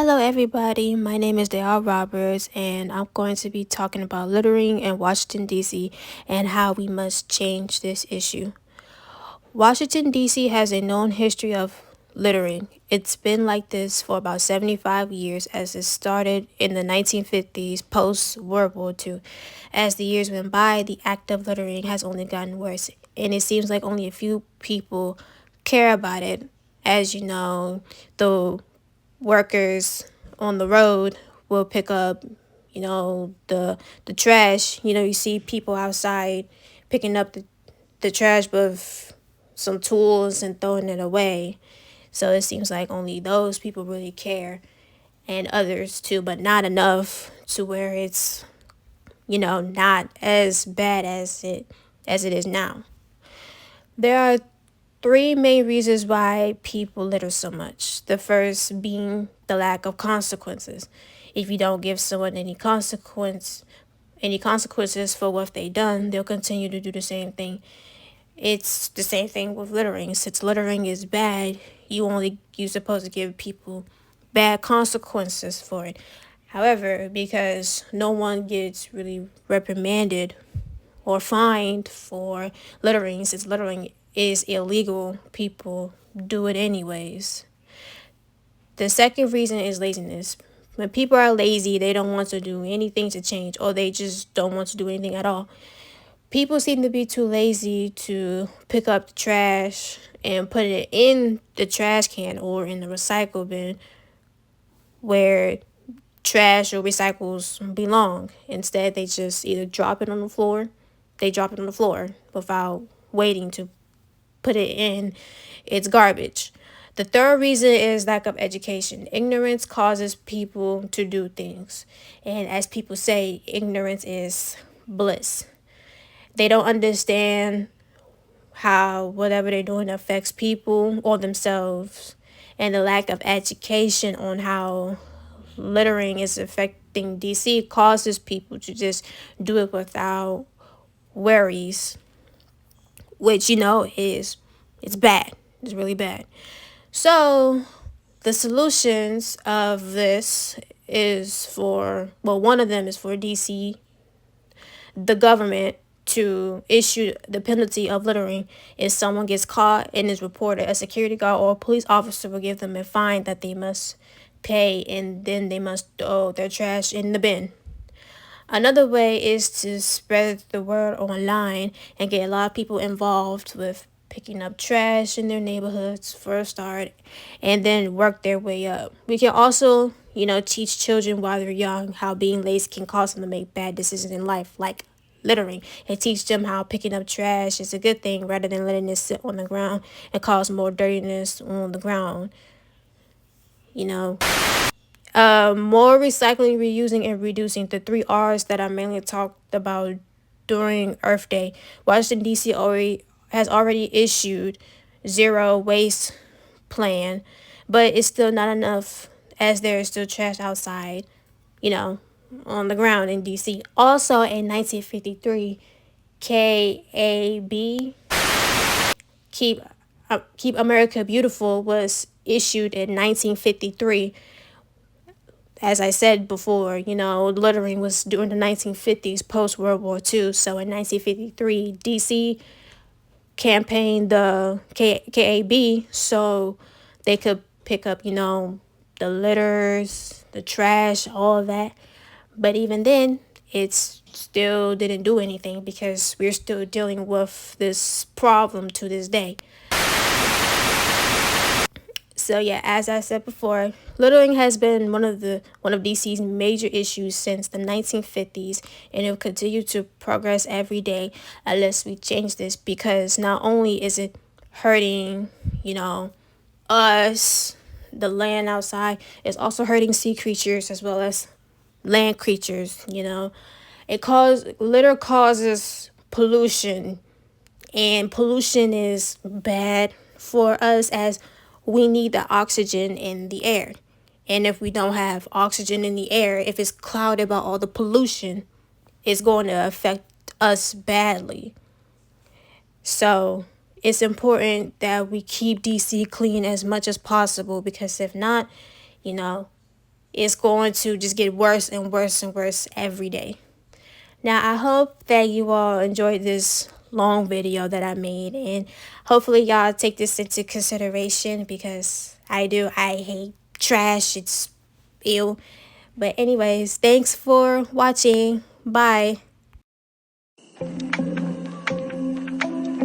Hello, everybody. My name is Dale Roberts, and I'm going to be talking about littering in Washington, D.C., and how we must change this issue. Washington, D.C. has a known history of littering. It's been like this for about 75 years, as it started in the 1950s, post World War II. As the years went by, the act of littering has only gotten worse, and it seems like only a few people care about it. As you know, the workers on the road will pick up, the trash. You see people outside picking up the trash with some tools and throwing it away. So it seems like only those people really care, and others too, but not enough to where it's, not as bad as it is now. There are three main reasons why people litter so much. The first being the lack of consequences. If you don't give someone any consequences for what they done, they'll continue to do the same thing. It's the same thing with littering. Since littering is bad, you're supposed to give people bad consequences for it. However, because no one gets really reprimanded or fined for littering, since littering is illegal, people do it anyways. The second reason is laziness. When people are lazy, they don't want to do anything to change, or they just don't want to do anything at all. People seem to be too lazy to pick up the trash and put it in the trash can or in the recycle bin where trash or recycles belong. Instead, they just either drop it on the floor, without waiting to put it in its garbage. The third reason is lack of education. Ignorance causes people to do things. And as people say, ignorance is bliss. They don't understand how whatever they're doing affects people or themselves. And the lack of education on how littering is affecting DC causes people to just do it without worries, which is it's bad. It's really bad. So the solutions of this is one of them is for DC, the government, to issue the penalty of littering. If someone gets caught and is reported, a security guard or a police officer will give them a fine that they must pay, and then they must throw their trash in the bin. Another way is to spread the word online and get a lot of people involved with picking up trash in their neighborhoods for a start, and then work their way up. We can also, teach children while they're young how being lazy can cause them to make bad decisions in life, like littering, and teach them how picking up trash is a good thing rather than letting it sit on the ground and cause more dirtiness on the ground. You know, more recycling, reusing, and reducing, the three R's that I mainly talked about during Earth Day. Washington, D.C. has already issued zero waste plan, but it's still not enough as there is still trash outside, you know, on the ground in D.C. Also in 1953, KAB, Keep Keep America Beautiful, was issued in 1953. As I said before, littering was during the 1950s, post World War II. So in 1953, DC campaigned the KAB so they could pick up, the litters, the trash, all of that. But even then, it still didn't do anything because we're still dealing with this problem to this day. So yeah, as I said before, littering has been one of DC's major issues since the 1950s, and it will continue to progress every day unless we change this, because not only is it hurting, us, the land outside, it's also hurting sea creatures as well as land creatures. Litter causes pollution, and pollution is bad for us as we need the oxygen in the air. And if we don't have oxygen in the air, if it's clouded by all the pollution, it's going to affect us badly. So it's important that we keep DC clean as much as possible, because if not, you know, it's going to just get worse and worse and worse every day. Now, I hope that you all enjoyed this long video that I made, and hopefully y'all take this into consideration, because I do. I hate trash. It's ew. But anyways, thanks for watching. Bye.